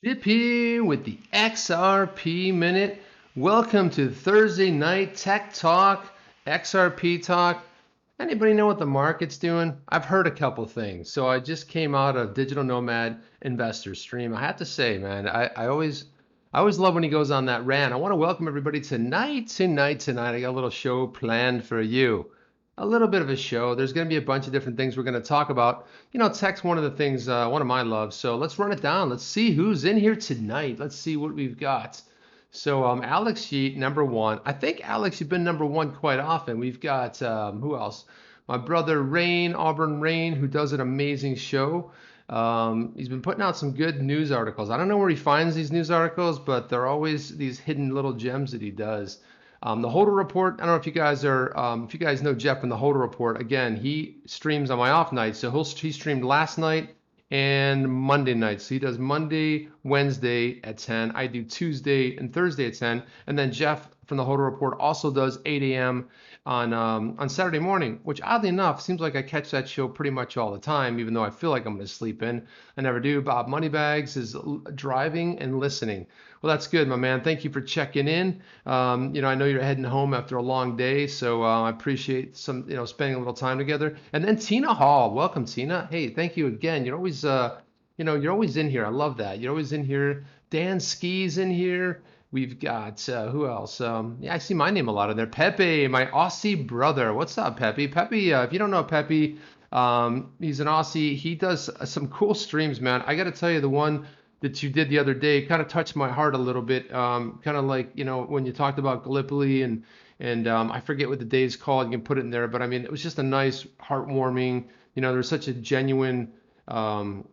Chip here with the XRP Minute. Welcome to Thursday night tech talk, XRP talk. Anybody know what the market's doing? I've heard a couple things. So I just came out of Digital Nomad Investor Stream. I have to say, man, I always love when he goes on that rant. I want to welcome everybody tonight. I got a little show planned for you. A little bit of a show. There's going to be a bunch of different things we're going to talk about. Tech's one of the things, one of my loves. So let's run it down. Let's see who's in here tonight. Let's see what we've got. So Alex Yeet, number one. I think Alex, you've been number one quite often. We've got who else? My brother Rain, Auburn Rain, who does an amazing show. He's been putting out some good news articles. I don't know where he finds these news articles, but they're always these hidden little gems that he does. The Holder Report. I don't know if you guys if you guys know Jeff from the Holder Report. Again, he streams on my off night, so he streamed last night and Monday night. So he does Monday, Wednesday at 10. I do Tuesday and Thursday at 10, and then Jeff from the Holder Report also does 8 a.m. On Saturday morning, which oddly enough seems like I catch that show pretty much all the time, even though I feel like I'm going to sleep in. I never do. Bob Moneybags is driving and listening. Well, that's good, my man. Thank you for checking in. I know you're heading home after a long day, so I appreciate spending a little time together. And then Tina Hall, welcome, Tina. Hey, thank you again. You're always in here. I love that. You're always in here. Dan Ski's in here. We've got who else? Yeah, I see my name a lot in there. Pepe, my Aussie brother. What's up, Pepe? Pepe, if you don't know Pepe, he's an Aussie. He does some cool streams, man. I got to tell you, the one that you did the other day kind of touched my heart a little bit. Kind of like when you talked about Gallipoli and I forget what the day is called. You can put it in there, but I mean it was just a nice, heartwarming. There's such a genuine tone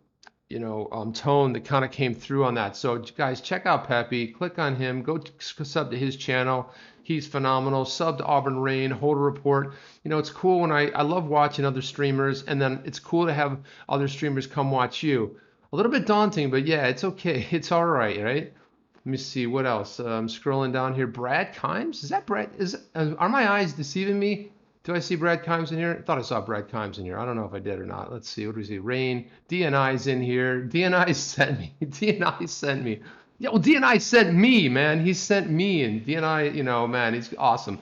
that kind of came through on that. So guys, check out Pepe, click on him, go sub to his channel. He's phenomenal. Sub to Auburn Rain, Holder Report. It's cool when I love watching other streamers, and then it's cool to have other streamers come watch you. A little bit daunting, but yeah, it's okay. It's all right, right? Let me see what else. I'm scrolling down here. Brad Kimes? Is that Brad? Are my eyes deceiving me? Do I see Brad Kimes in here? I thought I saw Brad Kimes in here. I don't know if I did or not. Let's see. What do we see? Rain. DNI's in here. DNI sent me. DNI sent me. Yeah, well, DNI sent me, man. He sent me, and DNI, man, he's awesome.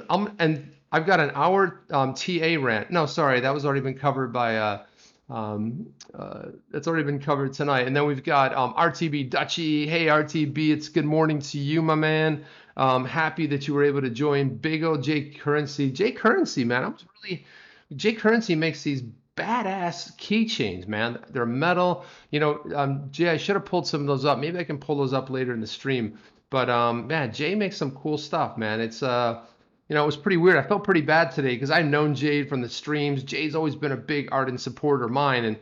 And I've got an hour TA rant. No, sorry, that was already been covered by. That's already been covered tonight. And then we've got RTB Dutchy. Hey, RTB, it's good morning to you, my man. Happy that you were able to join. Big old Jay Currency. Jay Currency, man. Jay Currency makes these badass keychains, man. They're metal. Jay, I should have pulled some of those up. Maybe I can pull those up later in the stream. But man, Jay makes some cool stuff, man. It was pretty weird. I felt pretty bad today because I've known Jade from the streams. Jay's always been a big ardent supporter of mine. And,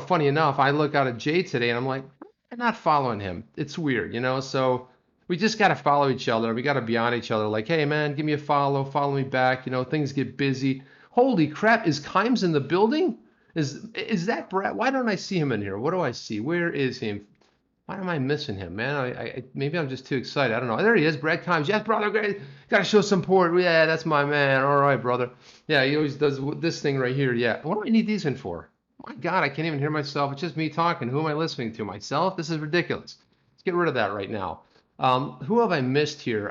funny enough, I look out at Jay today and I'm like, I'm not following him. It's weird, So we just got to follow each other. We got to be on each other. Like, hey, man, give me a follow me back. Things get busy. Holy crap, is Kimes in the building? Is that Brad? Why don't I see him in here? What do I see? Where is he? Why am I missing him, man? Maybe I'm just too excited. I don't know. There he is, Brad Kimes. Yes, brother, great. Gotta show some support. Yeah, that's my man. All right, brother. Yeah, he always does this thing right here. Yeah. What do I need these in for? My God, I can't even hear myself. It's just me talking. Who am I listening to? Myself? This is ridiculous. Let's get rid of that right now. Who have I missed here?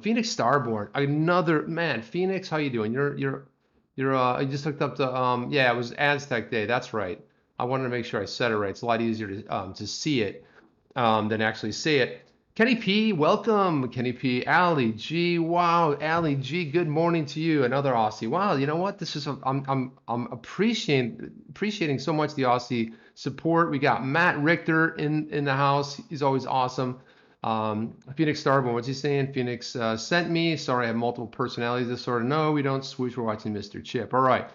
Phoenix Starborn. Another man. Phoenix, how you doing? I just looked up the yeah, it was Aztec Day. That's right. I wanted to make sure I said it right. It's a lot easier to see it than actually say it. Kenny P, welcome. Kenny P, Ali G, wow, Ali G, good morning to you. Another Aussie. Wow, you know what? I'm appreciating so much the Aussie support. We got Matt Richter in the house. He's always awesome. Phoenix Starborn, what's he saying? Phoenix sent me. Sorry, I have multiple personalities. This sort of no, we don't swoosh. We're watching Mr. Chip. All right,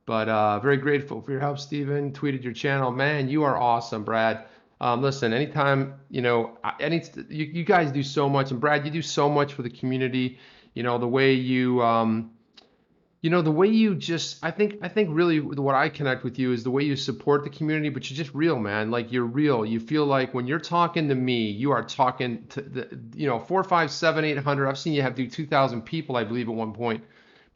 but very grateful for your help, Steven. Tweeted your channel, man. You are awesome, Brad. Listen, anytime, you guys do so much, and Brad, you do so much for the community. The way you just, I think really what I connect with you is the way you support the community, but you're just real, man. Like you're real. You feel like when you're talking to me, you are talking to the, 4, 5, 7, 800. I've seen you do 2,000 people, I believe, at one point.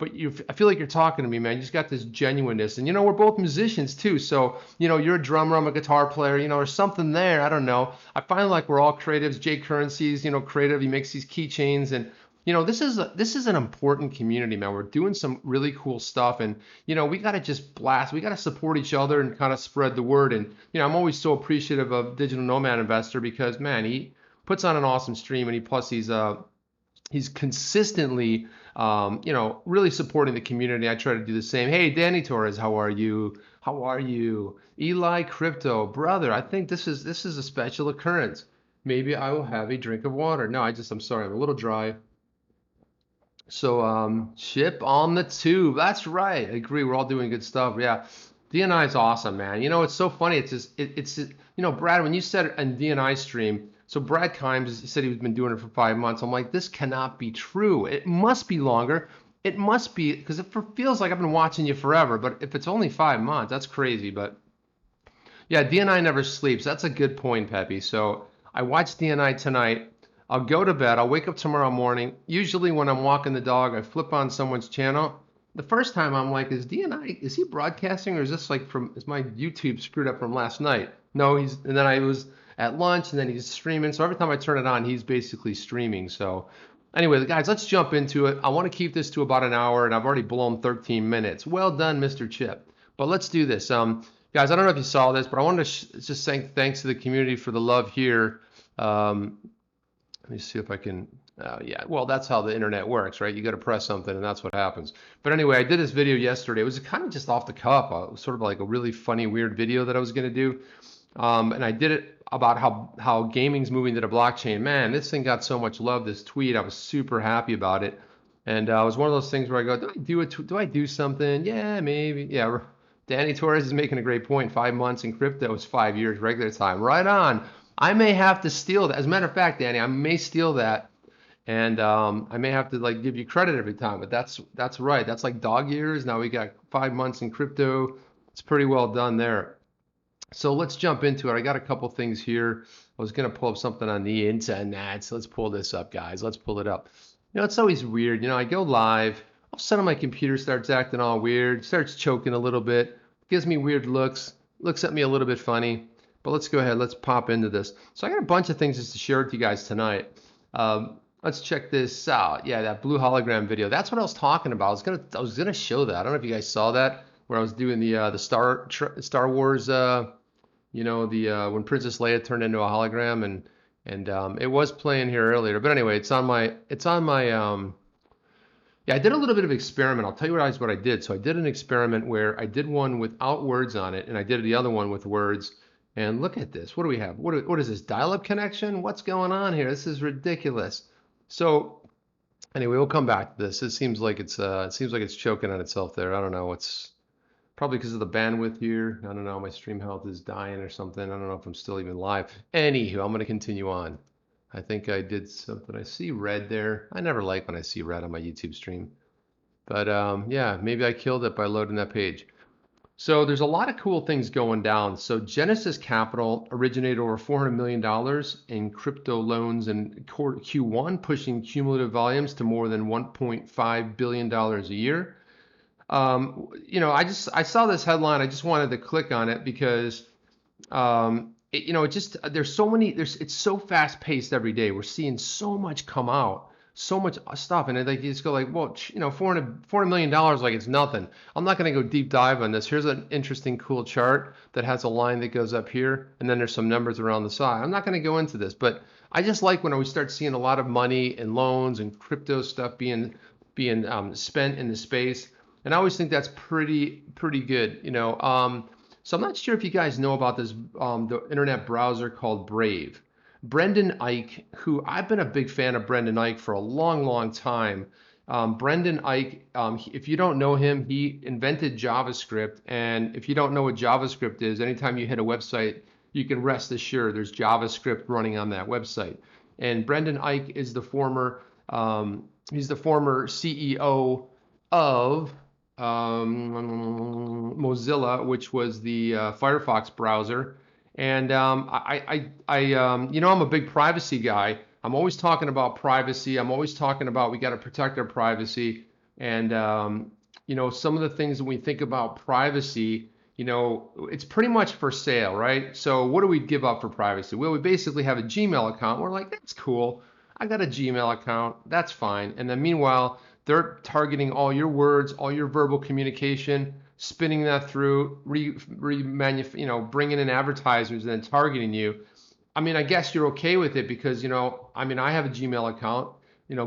but I feel like you're talking to me, man. You just got this genuineness, and we're both musicians too. So you're a drummer, I'm a guitar player. There's something there. I don't know. I find like we're all creatives. Jay Currency's, creative. He makes these keychains, and this is an important community, man. We're doing some really cool stuff, and we got to just blast. We got to support each other and kind of spread the word. And I'm always so appreciative of Digital Nomad Investor because, man, he puts on an awesome stream, and he's consistently, really supporting the community. I try to do the same. Hey, Danny Torres, how are you? How are you? Eli Crypto, brother. I think this is a special occurrence. Maybe I will have a drink of water. No, I'm sorry, I'm a little dry. So, chip on the tube. That's right. I agree. We're all doing good stuff. Yeah. DNI is awesome, man. It's so funny. Brad, when you said a DNI stream, so Brad Kimes said he's been doing it for 5 months. I'm like, this cannot be true. It must be longer. It must be, because it feels like I've been watching you forever, but if it's only 5 months, that's crazy. But yeah, DNI never sleeps. That's a good point, Peppy. So I watched DNI tonight. I'll go to bed. I'll wake up tomorrow morning. Usually when I'm walking the dog, I flip on someone's channel. The first time I'm like, is he broadcasting, or is this like is my YouTube screwed up from last night? No, and then I was at lunch, and then he's streaming. So every time I turn it on, he's basically streaming. So anyway, guys, let's jump into it. I want to keep this to about an hour, and I've already blown 13 minutes. Well done, Mr. Chip. But let's do this. Guys, I don't know if you saw this, but I wanted to just say thanks to the community for the love here. Let me see if I can, yeah, well, that's how the internet works, right? You got to press something and that's what happens. But anyway, I did this video yesterday. It was kind of just off the cuff. It was sort of like a really funny, weird video that I was going to do. And I did it about how gaming's moving to the blockchain. Man, this thing got so much love, this tweet. I was super happy about it. And it was one of those things where I go, do I do something? Yeah, maybe. Yeah, Danny Torres is making a great point. 5 months in crypto is 5 years regular time. Right on. I may have to steal that. As a matter of fact, Danny, I may steal that, and I may have to like give you credit every time. But that's right. That's like dog years. Now we got 5 months in crypto. It's pretty well done there. So let's jump into it. I got a couple things here. I was gonna pull up something on the internet. So let's pull this up, guys. Let's pull it up. It's always weird. I go live. All of a sudden my computer starts acting all weird, starts choking a little bit, gives me weird looks at me a little bit funny. But let's go ahead. Let's pop into this. So I got a bunch of things just to share with you guys tonight. Let's check this out. Yeah, that blue hologram video. That's what I was talking about. I was gonna show that. I don't know if you guys saw that, where I was doing the Star Wars. When Princess Leia turned into a hologram, and it was playing here earlier. But anyway, it's on my. Yeah, I did a little bit of experiment. I'll tell you what I did. So I did an experiment where I did one without words on it, and I did the other one with words. And look at this. What do we have? What is this? Dial-up connection? What's going on here? This is ridiculous. So anyway, we'll come back to this. It seems like it's choking on itself there. I don't know. It's probably because of the bandwidth here. I don't know. My stream health is dying or something. I don't know if I'm still even live. Anywho, I'm going to continue on. I think I did something. I see red there. I never like when I see red on my YouTube stream. But yeah, maybe I killed it by loading that page. So there's a lot of cool things going down. So Genesis Capital originated over $400 million in crypto loans in Q1, pushing cumulative volumes to more than $1.5 billion a year. I saw this headline. I just wanted to click on it because, it's so fast paced every day. We're seeing so much come out. So much stuff, and you just go like, well, $400 million, like it's nothing. I'm not going to go deep dive on this. Here's an interesting, cool chart that has a line that goes up here, and then there's some numbers around the side. I'm not going to go into this, but I just like when we start seeing a lot of money and loans and crypto stuff being spent in the space, and I always think that's pretty good, So I'm not sure if you guys know about this the internet browser called Brave. Brendan Eich, who I've been a big fan of Brendan Eich for a long time. Brendan Eich, if you don't know him, he invented JavaScript. And if you don't know what JavaScript is, anytime you hit a website, you can rest assured there's JavaScript running on that website. And Brendan Eich is the former CEO of Mozilla, which was the Firefox browser. And I'm a big privacy guy. I'm always talking about privacy. I'm always talking about we got to protect our privacy. And some of the things when we think about privacy, it's pretty much for sale, right? So what do we give up for privacy? Well, we basically have a Gmail account. We're like, that's cool. I got a Gmail account. That's fine. And then meanwhile, they're targeting all your words, all your verbal communication, spinning that through, bringing in advertisers and then targeting you. I mean, I guess you're okay with it because, I have a Gmail account,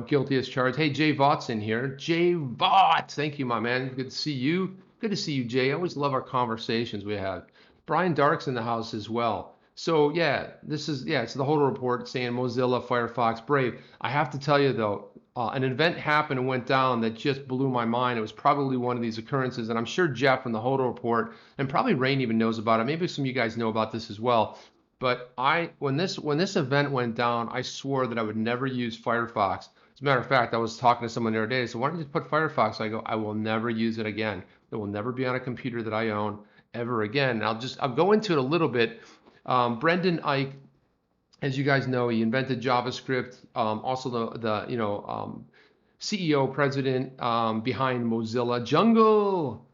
guilty as charged. Hey, Jay Vaught's in here. Jay Vaught. Thank you, my man. Good to see you. Good to see you, Jay. I always love our conversations we have. Brian Dark's in the house as well. So yeah, it's the whole report saying Mozilla, Firefox, Brave. I have to tell you though, an event happened and went down that just blew my mind. It was probably one of these occurrences, and I'm sure Jeff from the Hodl report and probably Rain even knows about it. Maybe some of you guys know about this as well. But when this event went down, I swore that I would never use Firefox. As a matter of fact, I was talking to someone the other day. So why don't you just put Firefox? I go, I will never use it again. It will never be on a computer that I own ever again. And I'll go into it a little bit. Brendan Eich, as you guys know, he invented JavaScript. Also the CEO, president behind Mozilla. Jungle.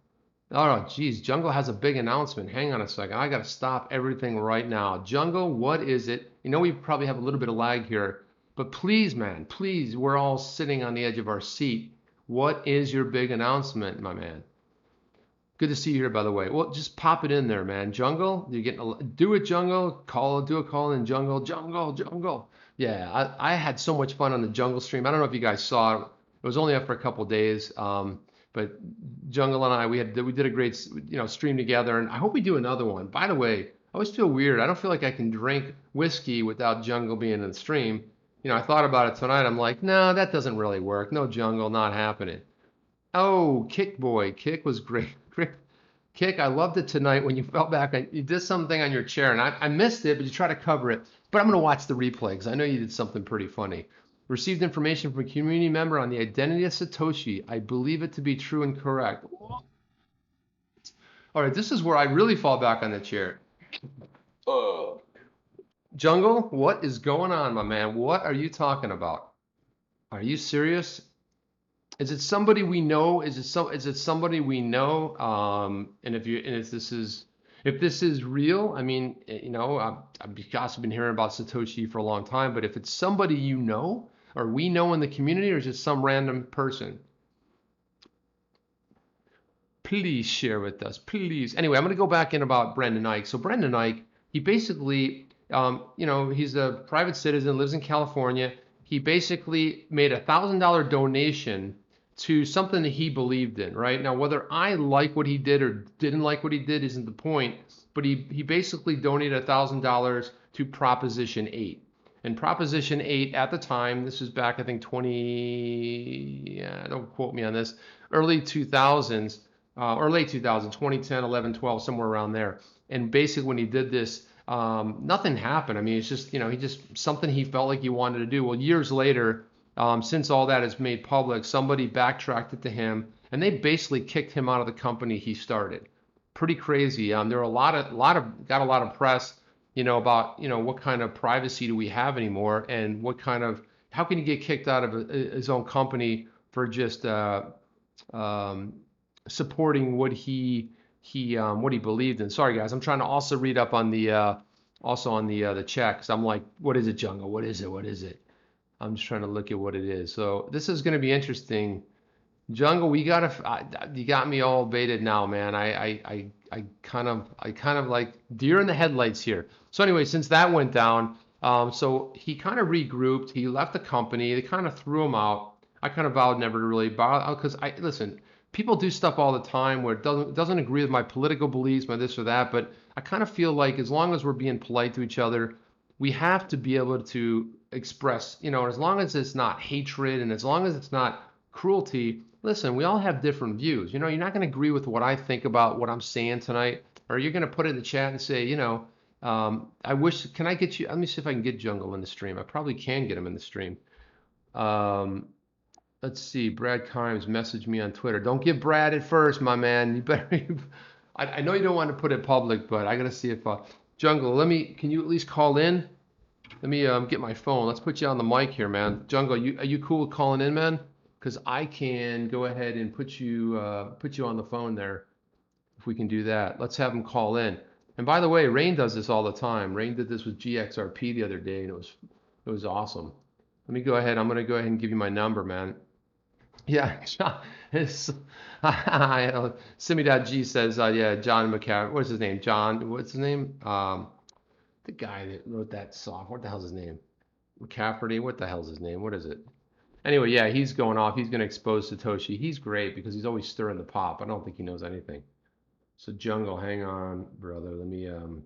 Oh, geez, Jungle has a big announcement. Hang on a second. I got to stop everything right now. Jungle, what is it? We probably have a little bit of lag here, but please, man, please, we're all sitting on the edge of our seat. What is your big announcement, my man? Good to see you here, by the way. Well, just pop it in there, man. Jungle, do it, Jungle. Do a call in Jungle. Jungle. Yeah, I had so much fun on the Jungle stream. I don't know if you guys saw it. It was only up for a couple days. But Jungle and I, we did a great, stream together, and I hope we do another one. By the way, I always feel weird. I don't feel like I can drink whiskey without Jungle being in the stream. I thought about it tonight. I'm like, no, that doesn't really work. No Jungle, not happening. Oh, Kick Boy, Kick was great. Kick, I loved it tonight when you fell back. You did something on your chair, and I missed it, but you tried to cover it. But I'm going to watch the replay because I know you did something pretty funny. Received information from a community member on the identity of Satoshi. I believe it to be true and correct. All right, this is where I really fall back on the chair. Jungle, what is going on, my man? What are you talking about? Are you serious? Is it somebody we know? Is it somebody we know? And if this is real, I mean, I've also been hearing about Satoshi for a long time, but if it's somebody you know, or we know in the community, or is it some random person? Please share with us, please. Anyway, I'm going to go back in about Brendan Eich. So Brendan Eich, he basically, he's a private citizen, lives in California. He basically made a $1,000 donation to something that he believed in, right? Now, whether I like what he did or didn't like what he did isn't the point, but he basically donated $1,000 to Proposition 8. And Proposition 8 at the time, this was back, I think, don't quote me on this, early 2000s, or late 2000s, 2010, 11, 12, somewhere around there. And basically when he did this, nothing happened. I mean, it's just, something he felt like he wanted to do. Well, years later, since all that is made public, somebody backtracked it to him, and they basically kicked him out of the company he started. Pretty crazy. There were got a lot of press, about, what kind of privacy do we have anymore, and how can you get kicked out of his own company for just supporting what he believed in. Sorry guys, I'm trying to also read up on the the chat, because I'm like, what is it, Jungle? What is it? I'm just trying to look at what it is. So this is going to be interesting. Jungle, you got me all baited now, man. I kind of like deer in the headlights here. So anyway, since that went down, so he kind of regrouped. He left the company. They kind of threw him out. I kind of vowed never to really bow, because listen, people do stuff all the time where it doesn't agree with my political beliefs, my this or that. But I kind of feel like as long as we're being polite to each other, we have to be able to express, as long as it's not hatred and as long as it's not cruelty. Listen, we all have different views. You're not going to agree with what I think about what I'm saying tonight, or you're going to put it in the chat and say, I wish, can I get you, let me see if I can get Jungle in the stream. I probably can get him in the stream. Let's see, Brad Kimes messaged me on Twitter. Don't give Brad it first, my man. You better, I know you don't want to put it public, but I got to see if, Jungle, can you at least call in? Let me get my phone. Let's put you on the mic here, man. Jungle, are you cool with calling in, man? because I can go ahead and put you on the phone there if we can do that. Let's have him call in. And by the way, Rain does this all the time. Rain did this with GXRP the other day, and it was awesome. Let me go ahead. I'm gonna go ahead and give you my number, man. Yeah, John. It's, Simi.G says, yeah, John McCaffrey. What's his name? John. What's his name? The guy that wrote that song. What the hell's his name? McCafferty. What the hell's his name? What is it? Anyway, yeah, he's going off. He's going to expose Satoshi. He's great because he's always stirring the pot. I don't think he knows anything. So Jungle, hang on, brother. Let me go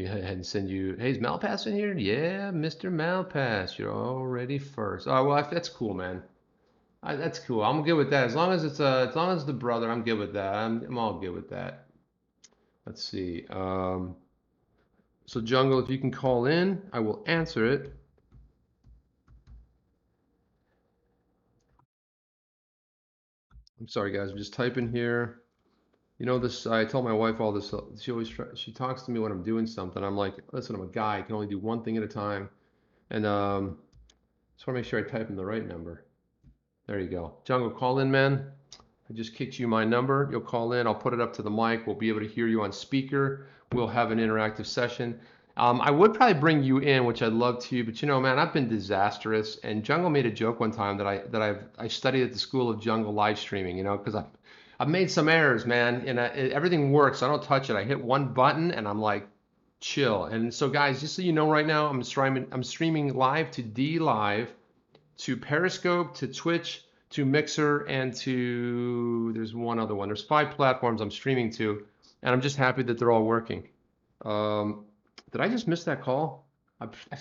ahead and send you. Hey, is Malpass in here? Yeah, Mr. Malpass, you're already first. Oh well, that's cool, man. That's cool. I'm good with that. As long as the brother, I'm good with that. I'm all good with that. Let's see. So Jungle, if you can call in, I will answer it. I'm sorry, guys. I'm just typing here. You know this. I tell my wife all this. She talks to me when I'm doing something. I'm like, listen, I'm a guy. I can only do one thing at a time, and just want to make sure I type in the right number. There you go. Jungle, call in, man. I just kicked you my number. You'll call in. I'll put it up to the mic. We'll be able to hear you on speaker. We'll have an interactive session. I would probably bring you in, which I'd love to, but you know, man, I've been disastrous. And Jungle made a joke one time that I studied at the School of Jungle live streaming, you know, because I've made some errors, man, and everything works. I don't touch it. I hit one button and I'm like, chill. And so, guys, just so you know, right now I'm streaming live to D Live, to Periscope, to Twitch, to Mixer, and there's one other one. There's 5 platforms I'm streaming to, and I'm just happy that they're all working. Did I just miss that call?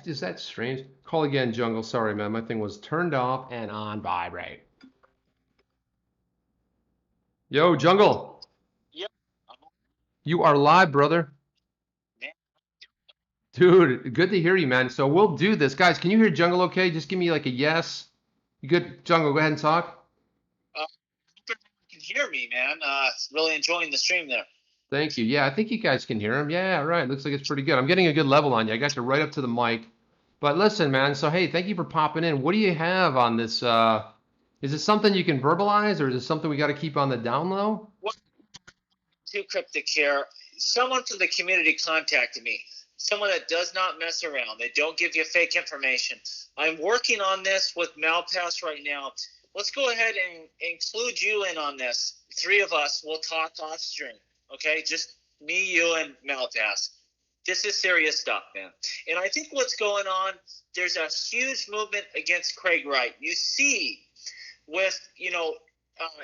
Is that strange? Call again, Jungle. Sorry, man. My thing was turned off and on vibrate. Yo, Jungle. Yep. You are live, brother. Dude, good to hear you, man. So we'll do this. Guys, can you hear Jungle okay? Just give me like a yes. You good? Jungle, go ahead and talk. Hope everyone can hear me, man. Really enjoying the stream there. Thank you. Yeah, I think you guys can hear him. Yeah, right. Looks like it's pretty good. I'm getting a good level on you. I got you right up to the mic. But listen, man. So hey, thank you for popping in. What do you have on this? Is it something you can verbalize, or is it something we got to keep on the down low? What too cryptic here? Someone from the community contacted me. Someone that does not mess around. They don't give you fake information. I'm working on this with Malpass right now. Let's go ahead and include you in on this. 3 of us will talk off stream. Okay, just me, you, and Malpass. This is serious stuff, man. And I think what's going on, there's a huge movement against Craig Wright. You see, with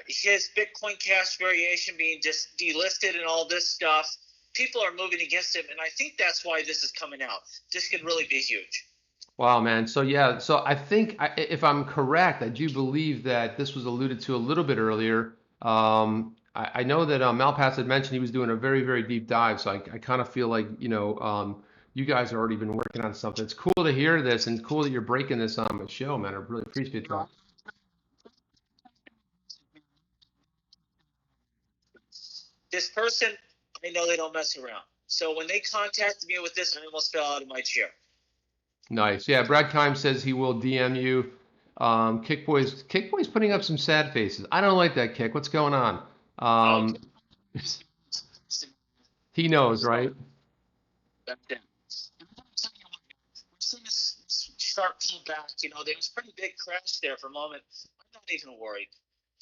his Bitcoin Cash variation being just delisted and all this stuff, people are moving against him, and I think that's why this is coming out. This could really be huge. Wow, man. So yeah, so I think if I'm correct, I do believe that this was alluded to a little bit earlier. I know that Malpass had mentioned he was doing a very, very deep dive, so I kind of feel like, you guys have already been working on something. It's cool to hear this, and cool that you're breaking this on the show, man. I really appreciate that. This person, I know they don't mess around. So when they contacted me with this, I almost fell out of my chair. Nice. Yeah, Brad Kime says he will DM you. Kickboy's putting up some sad faces. I don't like that, Kick. What's going on? He knows, right? That's it. We're seeing this sharp pullback. There was a pretty big crash there for a moment. I'm not even worried.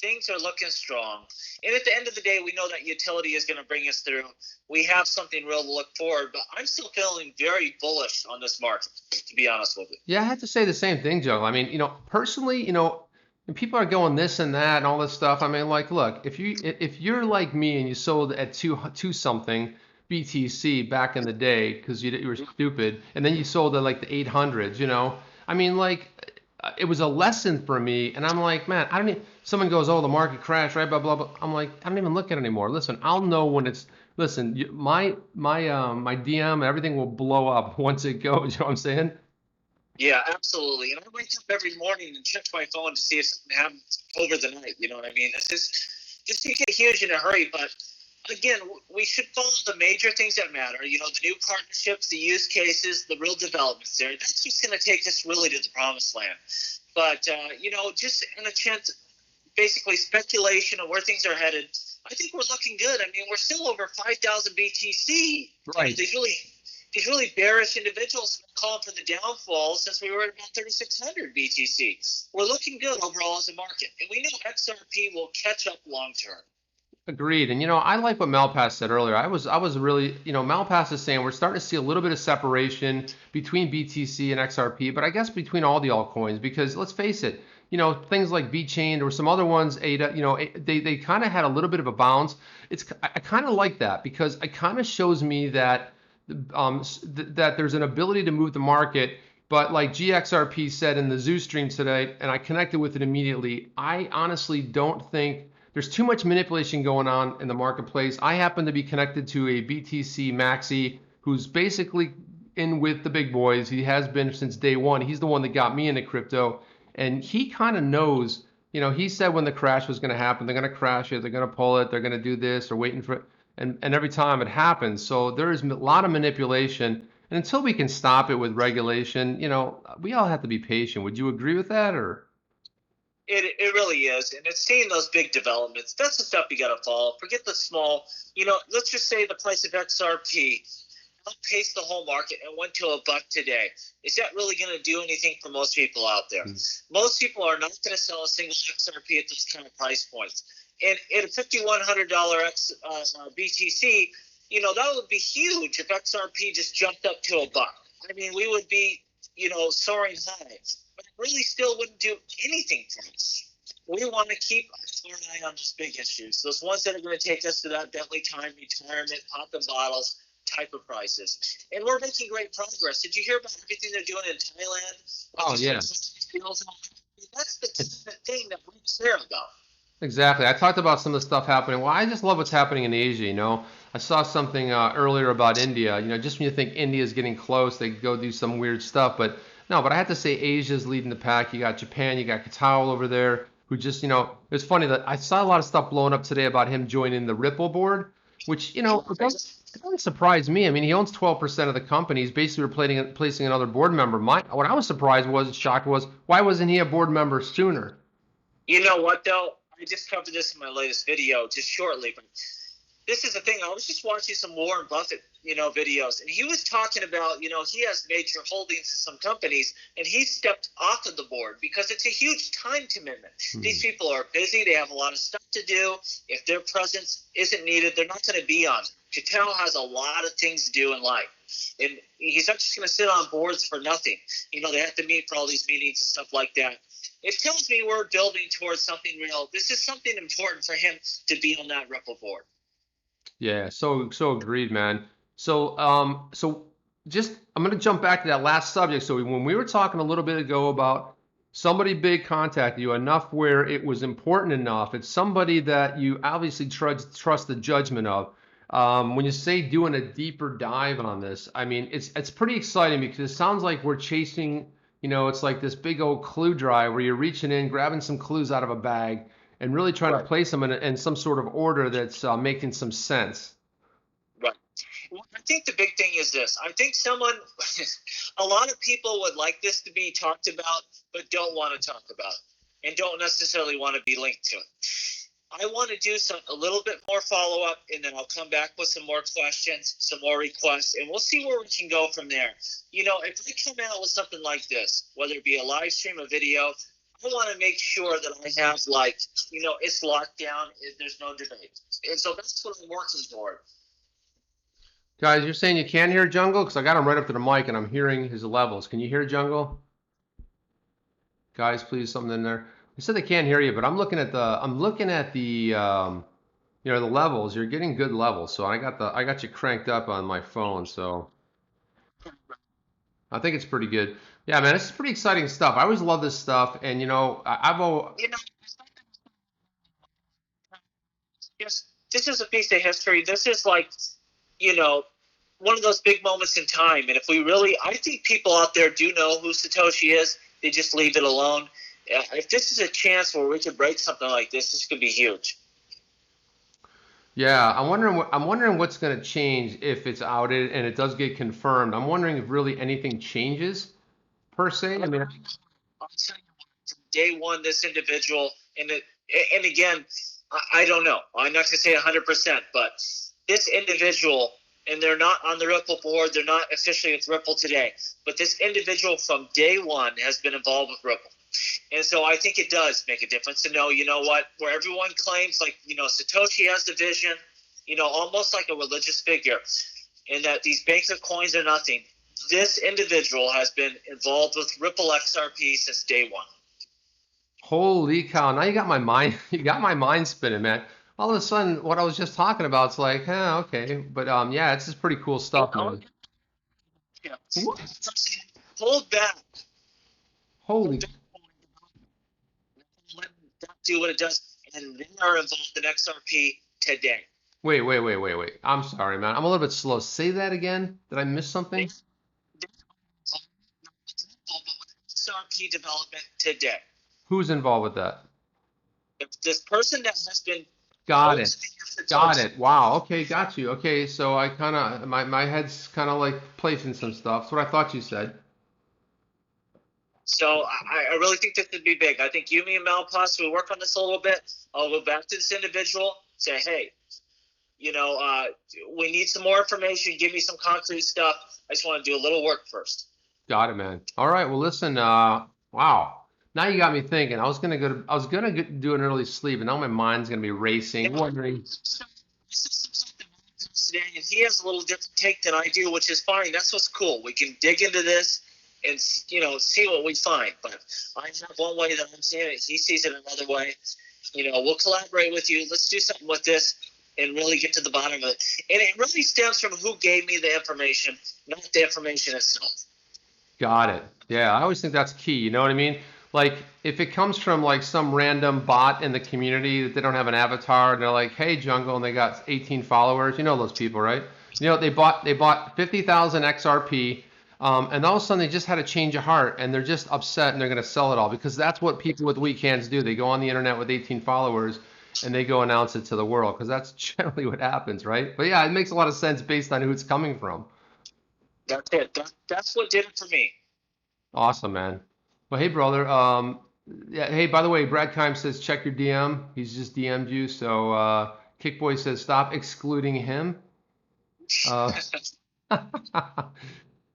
Things are looking strong. And at the end of the day, we know that utility is going to bring us through. We have something real to look forward, but I'm still feeling very bullish on this market, to be honest with you. Yeah, I have to say the same thing, Joe. I mean, personally, and people are going this and that and all this stuff. I mean, like, look, if you're like me and you sold at two something BTC back in the day because you were stupid, and then you sold at like the 800s, I mean, like, it was a lesson for me, and I'm like, man, I don't even. Someone goes, oh, the market crashed, right? Blah blah blah. I'm like, I don't even look at it anymore. Listen, I'll know when it's. Listen, my DM, everything will blow up once it goes. You know what I'm saying? Yeah, absolutely. And I wake up every morning and check my phone to see if something happens over the night. You know what I mean? It's just you get huge in a hurry, but again, we should follow the major things that matter. The new partnerships, the use cases, the real developments there. That's what's going to take us really to the promised land. But just in a chance, basically speculation of where things are headed. I think we're looking good. I mean, we're still over 5,000 BTC. Right. These really bearish individuals have been calling for the downfall since we were at about 3,600 BTC. We're looking good overall as a market, and we know XRP will catch up long term. Agreed. And I like what Malpass said earlier. I was really, Malpass is saying we're starting to see a little bit of separation between BTC and XRP, but I guess between all the altcoins, because let's face it, things like VeChain or some other ones, ADA, they kind of had a little bit of a bounce. I kind of like that because it kind of shows me that that there's an ability to move the market. But like GXRP said in the Zoo stream today, and I connected with it immediately, I honestly don't think there's too much manipulation going on in the marketplace. I happen to be connected to a BTC maxi who's basically in with the big boys. He has been since day one. He's the one that got me into crypto. And he kind of knows, he said when the crash was going to happen, they're going to crash it, they're going to pull it, they're going to do this, they're waiting for it. And every time it happens. So there is a lot of manipulation. And until we can stop it with regulation, we all have to be patient. Would you agree with that, or? It really is, and it's seeing those big developments. That's the stuff you got to follow. Forget the small. Let's just say the price of XRP outpaced the whole market and went to $1 today. Is that really going to do anything for most people out there? Most people are not going to sell a single XRP at those kind of price points. And at a $5,100 BTC, that would be huge if XRP just jumped up to $1. I mean, we would be, soaring high. But it really still wouldn't do anything for us. We want to keep our eye on those big issues, those ones that are going to take us to that Bentley time retirement, popping bottles type of prices. And we're making great progress. Did you hear about everything they're doing in Thailand? Oh, yeah. That's the kind of thing that we care about. Exactly. I talked about some of the stuff happening. Well, I just love what's happening in Asia. I saw something earlier about India. Just when you think India is getting close, they go do some weird stuff. But no, but I have to say Asia's leading the pack. You got Japan, you got Qatar over there, who just, it's funny that I saw a lot of stuff blowing up today about him joining the Ripple board, which, it doesn't surprise me. I mean, he owns 12% of the company. He's basically replacing another board member. What I was shocked was, why wasn't he a board member sooner? You know what, though? I just covered this in my latest video just shortly, but this is the thing. I was just watching some Warren Buffett, videos, and he was talking about, he has major holdings in some companies, and he stepped off of the board because it's a huge time commitment. These people are busy. They have a lot of stuff to do. If their presence isn't needed, they're not going to be on. Patel has a lot of things to do in life, and he's not just going to sit on boards for nothing. They have to meet for all these meetings and stuff like that. It tells me we're building towards something real. This is something important for him to be on that Ripple board. Yeah, so agreed, man. So I'm gonna jump back to that last subject. So when we were talking a little bit ago about somebody big contacted you enough where it was important enough, it's somebody that you obviously trust the judgment of. When you say doing a deeper dive on this, I mean it's pretty exciting because it sounds like we're chasing. It's like this big old clue drive where you're reaching in, grabbing some clues out of a bag, and really trying to place them in some sort of order that's making some sense. Right. Well, I think the big thing is this. I think a lot of people would like this to be talked about, but don't want to talk about it and don't necessarily want to be linked to it. I want to do a little bit more follow-up, and then I'll come back with some more questions, some more requests, and we'll see where we can go from there. If we come out with something like this, whether it be a live stream, a video, I want to make sure that I have, it's locked down, there's no debate. And so that's what I'm working toward. Guys, you're saying you can't hear Jungle? Because I got him right up to the mic, and I'm hearing his levels. Can you hear Jungle? Guys, please, something in there. They said they can't hear you, but I'm looking at the the levels. You're getting good levels, so I got you cranked up on my phone, so I think it's pretty good. Yeah, man, this is pretty exciting stuff. I always love this stuff, and this is a piece of history. This is one of those big moments in time, and I think people out there do know who Satoshi is. They just leave it alone. If this is a chance where we could break something like this could be huge. Yeah, I'm wondering what's going to change if it's outed and it does get confirmed. I'm wondering if really anything changes per se. I mean, I'll tell you what. day one, this individual, and again, I don't know. I'm not going to say 100%, but this individual, and they're not on the Ripple board, they're not officially with Ripple today, but this individual from day one has been involved with Ripple. And so I think it does make a difference to know, you know what, where everyone claims, like, you know, Satoshi has the vision, you know, almost like a religious figure, and that these banks of coins are nothing. This individual has been involved with Ripple XRP since day one. Holy cow! Now you got my mind. You got my mind spinning, man. All of a sudden, what I was just talking about, it's like, okay. But yeah, it's just pretty cool stuff, man. Yeah. What? Hold back. Holy. Let that do what it does, and they are involved in XRP today. Wait. I'm sorry, man. I'm a little bit slow. Say that again. Did I miss something? XRP development today. Who's involved with that? This person that has been. Got it. Got it. Wow. Okay, got you. Okay, so I kind of my head's kind of like placing some stuff. That's what I thought you said. So I really think this would be big. I think you, me, and Malpass, we work on this a little bit. I'll go back to this individual, say, hey, you know, we need some more information. Give me some concrete stuff. I just want to do a little work first. Got it, man. All right. Well, listen. Wow. Now you got me thinking. I was gonna do an early sleep, and now my mind's gonna be racing, wondering. Today, and he has a little different take than I do, which is fine. That's what's cool. We can dig into this and, you know, see what we find. But I have one way that I'm seeing it. He sees it another way. You know, we'll collaborate with you. Let's do something with this and really get to the bottom of it. And it really stems from who gave me the information, not the information itself. Got it. Yeah, I always think that's key. You know what I mean? Like, if it comes from like some random bot in the community that they don't have an avatar, and they're like, "Hey, Jungle," and they got 18 followers. You know those people, right? You know, they bought 50,000 XRP, and all of a sudden they just had a change of heart, and they're just upset, and they're going to sell it all because that's what people with weak hands do. They go on the internet with 18 followers, and they go announce it to the world because that's generally what happens, right? But yeah, it makes a lot of sense based on who it's coming from. That's it. That's what did it for me. Awesome, man. Well, hey, brother. Yeah. Hey, by the way, Brad Kime says check your DM. He's just DM'd you. So Kickboy says stop excluding him. Uh,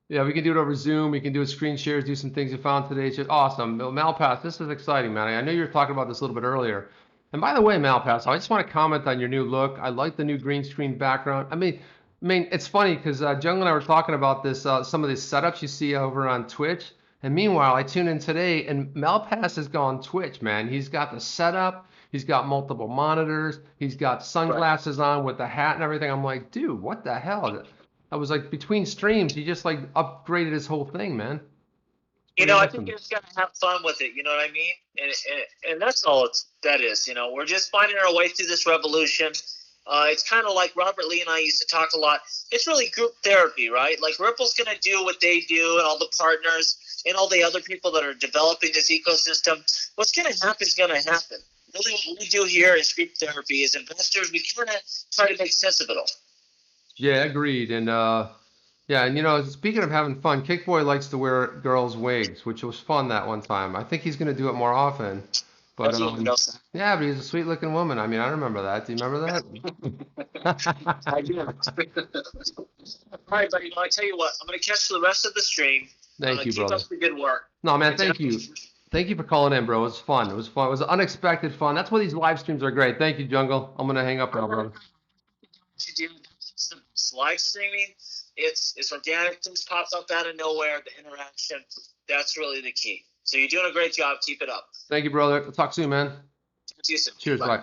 yeah, we can do it over Zoom. We can do it screen shares. Do some things you found today. It's just awesome. Malpass, this is exciting, man. I know you were talking about this a little bit earlier. And by the way, Malpass, I just want to comment on your new look. I like the new green screen background. I mean, it's funny because Jungle and I were talking about this. Some of these setups you see over on Twitch. And meanwhile, I tune in today, and Malpass has gone Twitch, man. He's got the setup. He's got multiple monitors. He's got sunglasses on with the hat and everything. I'm like, dude, what the hell? I was like, between streams, he just like upgraded his whole thing, man. You know, I think you just gotta have fun with it. You know what I mean? And that's all that is. You know, we're just finding our way through this revolution. It's kind of like Robert Lee and I used to talk a lot. It's really group therapy, right? Like Ripple's going to do what they do and all the partners and all the other people that are developing this ecosystem. What's going to happen is going to happen. Really what we do here is group therapy. As investors, we kind of try to make sense of it all. Yeah, agreed. And yeah, and you know, speaking of having fun, Kickboy likes to wear girls' wigs, which was fun that one time. I think he's going to do it more often. But yeah, but he's a sweet looking woman. I mean, I remember that. Do you remember that? I do. All right, buddy. Well, I tell you what, I'm going to catch the rest of the stream. Thank you, keep brother. up the good work. No, man, thank you. Thank you for calling in, bro. It was fun. It was fun. It was unexpected fun. That's why these live streams are great. Thank you, Jungle. I'm going to hang up now, brother. Live streaming, it's organic. Things pops up out of nowhere. The interaction, that's really the key. So you're doing a great job. Keep it up. Thank you, brother. We'll talk soon, man. Talk to you soon. Cheers. Bye.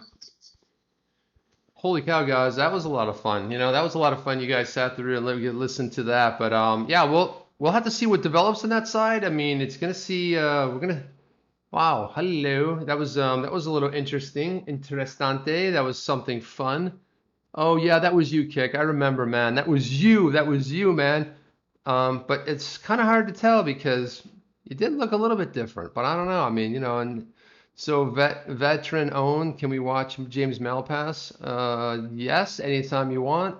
Holy cow, guys. That was a lot of fun. You know, that was a lot of fun. You guys sat through and listened to that. But yeah, we'll have to see what develops on that side. I mean, it's going to see, we're going to, wow. Hello. That was a little interesting. Interessante. That was something fun. Oh, yeah, that was you, Kick. I remember, man. That was you. That was you, man. But it's kind of hard to tell because you did look a little bit different, but I don't know. I mean, you know, and so veteran owned. Can we watch James Malpass? Yes, anytime you want.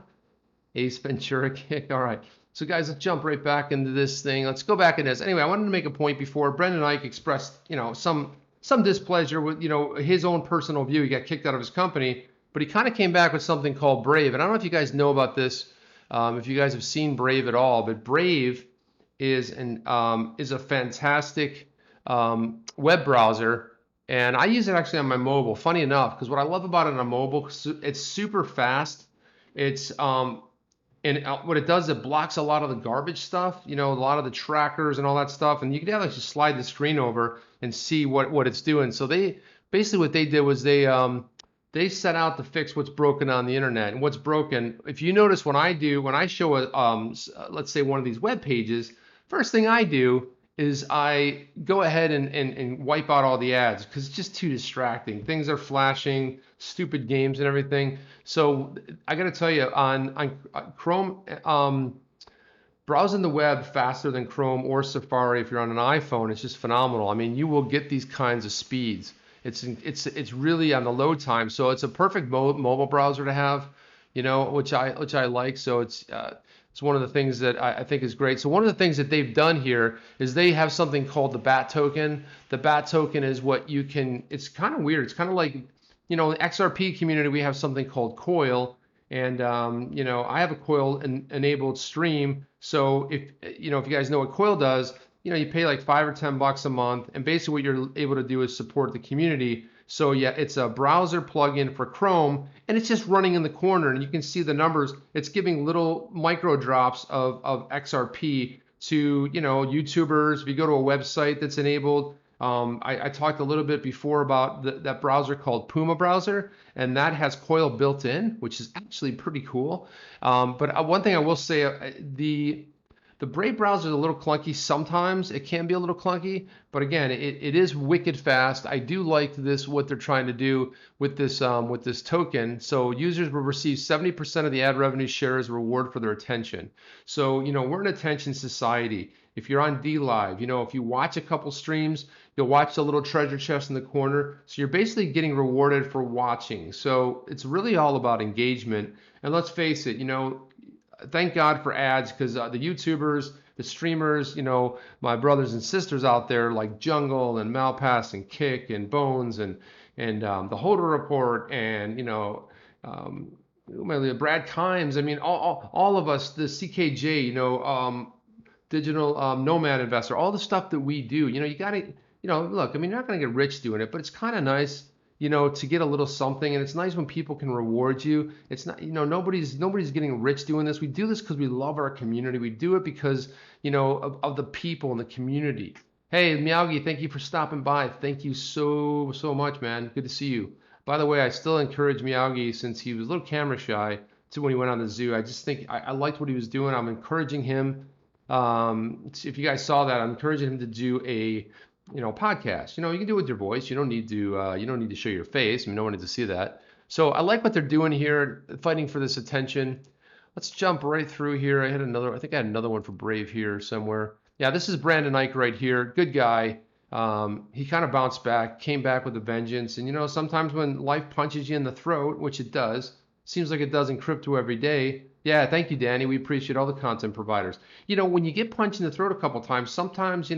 Ace Ventura Kick. All right. So guys, let's jump right back into this thing. Let's go back into this. Anyway, I wanted to make a point before. Brendan Ike expressed, you know, some some displeasure with, his own personal view. He got kicked out of his company, but he kind of came back with something called Brave. And I don't know if you guys know about this, if you guys have seen Brave at all, but Brave is a fantastic web browser, and I use it actually on my mobile. Funny enough, because what I love about it on mobile, it's super fast. It's and what it does, it blocks a lot of the garbage stuff, a lot of the trackers and all that stuff, and you can actually slide the screen over and see what it's doing. So they basically what they did was they set out to fix what's broken on the internet. And what's broken, if you notice, when I show let's say one of these web pages, first thing I do is I go ahead and wipe out all the ads because it's just too distracting. Things are flashing, stupid games and everything. So I got to tell you, on Chrome, browsing the web faster than Chrome or Safari, if you're on an iPhone, it's just phenomenal. I mean, you will get these kinds of speeds. It's really on the load time, so it's a perfect mobile browser to have, which I like. So it's one of the things that I think is great. So one of the things that they've done here is they have something called the BAT token. The BAT token is what you can. It's kind of weird. It's kind of like, in the XRP community, we have something called Coil, and I have a Coil enabled stream. So if you guys know what Coil does, you pay like $5 or $10 a month, and basically what you're able to do is support the community. So yeah, it's a browser plugin for Chrome, and it's just running in the corner, and you can see the numbers. It's giving little micro drops of XRP to YouTubers. If you go to a website that's enabled, I talked a little bit before about that browser called Puma browser, and that has Coil built in, which is actually pretty cool. But one thing I will say, the Brave browser is a little clunky sometimes. It can be a little clunky, but again, it is wicked fast. I do like what they're trying to do with this token. So users will receive 70% of the ad revenue share as a reward for their attention. So we're an attention society. If you're on DLive, if you watch a couple streams, you'll watch the little treasure chest in the corner. So you're basically getting rewarded for watching. So it's really all about engagement. And let's face it, thank God for ads, because the YouTubers, the streamers, my brothers and sisters out there like Jungle and Malpass and Kick and Bones and the Holder Report and Brad Kimes. I mean, all of us, the CKJ, digital nomad investor, all the stuff that we do. You gotta, look. I mean, you're not gonna get rich doing it, but it's kind of nice, to get a little something, and it's nice when people can reward you. It's not, nobody's getting rich doing this. We do this because we love our community. We do it because, of the people in the community. Hey, Miyagi, thank you for stopping by. Thank you so much, man. Good to see you. By the way, I still encourage Miyagi, since he was a little camera shy, to when he went on the zoo. I just think I liked what he was doing. I'm encouraging him. If you guys saw that, I'm encouraging him to do a podcast. You can do it with your voice. You don't need to show your face. I mean, no one needs to see that. So I like what they're doing here, fighting for this attention. Let's jump right through here. I think I had another one for Brave here somewhere. Yeah, this is Brandon Ike right here. Good guy. He kind of bounced back, came back with a vengeance. And sometimes when life punches you in the throat, which it does, seems like it does in crypto every day. Yeah, thank you, Danny. We appreciate all the content providers. When you get punched in the throat a couple times, sometimes,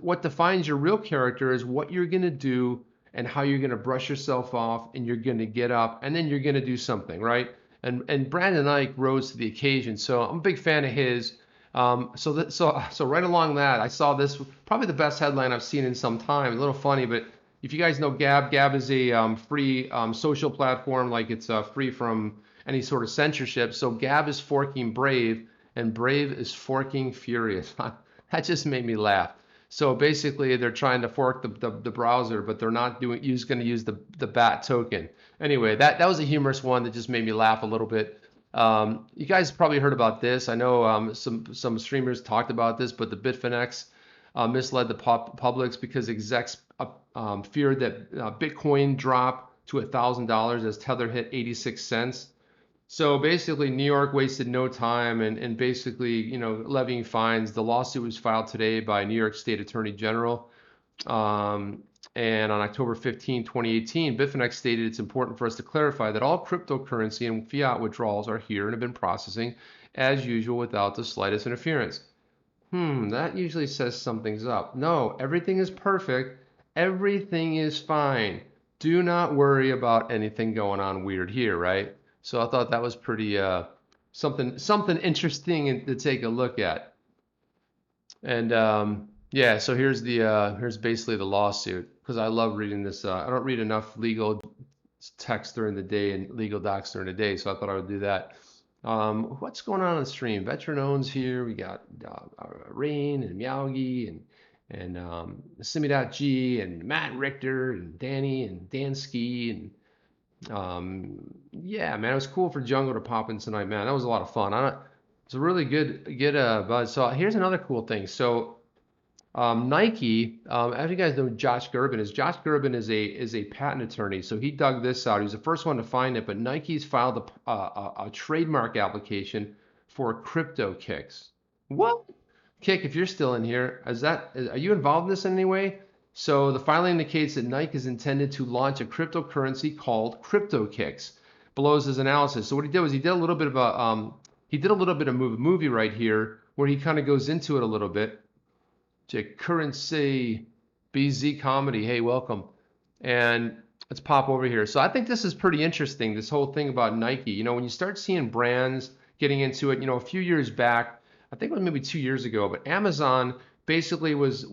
what defines your real character is what you're going to do and how you're going to brush yourself off, and you're going to get up, and then you're going to do something, right? And Brandon Ike rose to the occasion, so I'm a big fan of his. So right along that, I saw this, probably the best headline I've seen in some time. A little funny, but if you guys know Gab is a free social platform, like it's free from any sort of censorship. So Gab is forking Brave, and Brave is forking Furious. That just made me laugh. So basically, they're trying to fork the browser, but they're not going to use the BAT token. Anyway, that was a humorous one that just made me laugh a little bit. You guys probably heard about this. I know some streamers talked about this, but the Bitfinex misled the publics because execs feared that Bitcoin drop to $1,000 as Tether hit 86 cents. So basically, New York wasted no time and basically, levying fines. The lawsuit was filed today by New York State Attorney General. And on October 15, 2018, Bitfinex stated it's important for us to clarify that all cryptocurrency and fiat withdrawals are here and have been processing as usual without the slightest interference. That usually says something's up. No, everything is perfect. everything is fine. Do not worry about anything going on weird here, right? So I thought that was pretty something interesting to take a look at. And yeah, so here's basically the lawsuit because I love reading this. I don't read enough legal text during the day and legal docs during the day, so I thought I would do that. What's going on the stream? Veteran owns here. We got Rain and Miyagi and Simi.G and Matt Richter and Danny and Dansky and yeah, man, it was cool for Jungle to pop in tonight, man. That was a lot of fun. It's a really good buzz. So here's another cool thing. So Nike, as you guys know, Josh Gerben is. Josh Gerben is a patent attorney, so he dug this out. He was the first one to find it, but Nike's filed a trademark application for crypto kicks. What? Kick, if you're still in here, are you involved in this in any way? So the filing indicates that Nike is intended to launch a cryptocurrency called Crypto Kicks. Below is his analysis. So what he did was he did a little bit of a movie right here where he kind of goes into it a little bit. Currency, BZ comedy. Hey, welcome. And let's pop over here. So I think this is pretty interesting, this whole thing about Nike. You know, when you start seeing brands getting into it, you know, a few years back, I think it was maybe 2 years ago, but Amazon basically was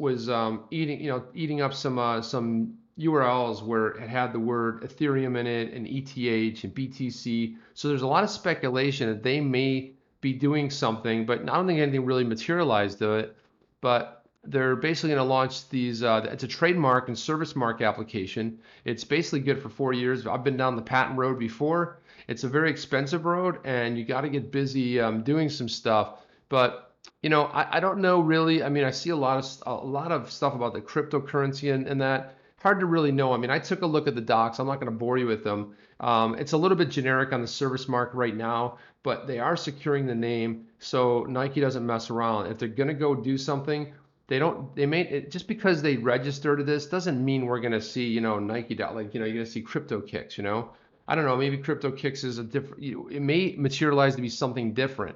eating up some URLs where it had the word Ethereum in it and ETH and BTC. So there's a lot of speculation that they may be doing something, but I don't think anything really materialized to it. But they're basically going to launch these. It's a trademark and service mark application. It's basically good for 4 years. I've been down the patent road before. It's a very expensive road, and you got to get busy doing some stuff. But you know, I don't know really. I mean, I see a lot of stuff about the cryptocurrency and that. Hard to really know. I mean, I took a look at the docs. I'm not going to bore you with them. It's a little bit generic on the service mark right now, but they are securing the name, so Nike doesn't mess around. If they're going to go do something, they made it just because they registered this doesn't mean we're gonna see, you know, Nike like, you know, you're gonna see crypto kicks, you know. I don't know, maybe crypto kicks is a different, it may materialize to be something different.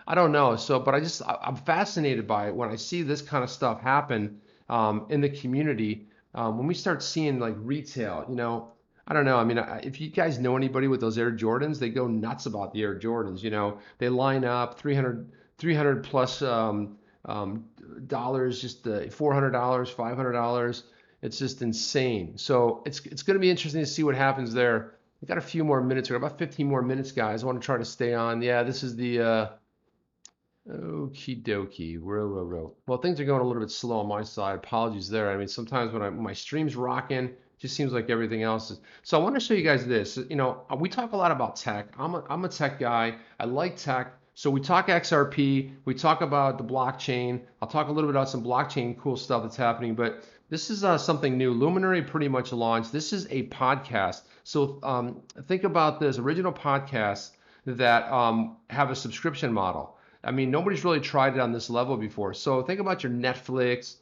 I don't know. So, but I'm fascinated by it when I see this kind of stuff happen in the community. When we start seeing like retail, you know, I don't know. I mean, if you guys know anybody with those Air Jordans, they go nuts about the Air Jordans. You know, they line up 300 plus dollars, just $400, $500. It's just insane. So it's going to be interesting to see what happens there. We've got a few more minutes. We've got about 15 more minutes, guys. I want to try to stay on. Yeah, this is the okie dokie. Row. Well, things are going a little bit slow on my side. Apologies there. I mean, sometimes when my stream's rocking, it just seems like everything else is. So I want to show you guys this. You know, we talk a lot about tech. I'm a tech guy. I like tech. So we talk XRP, we talk about the blockchain. I'll talk a little bit about some blockchain cool stuff that's happening, but this is something new. Luminary pretty much launched. This is a podcast. So think about this, original podcasts that have a subscription model. I mean, nobody's really tried it on this level before. So think about your Netflix,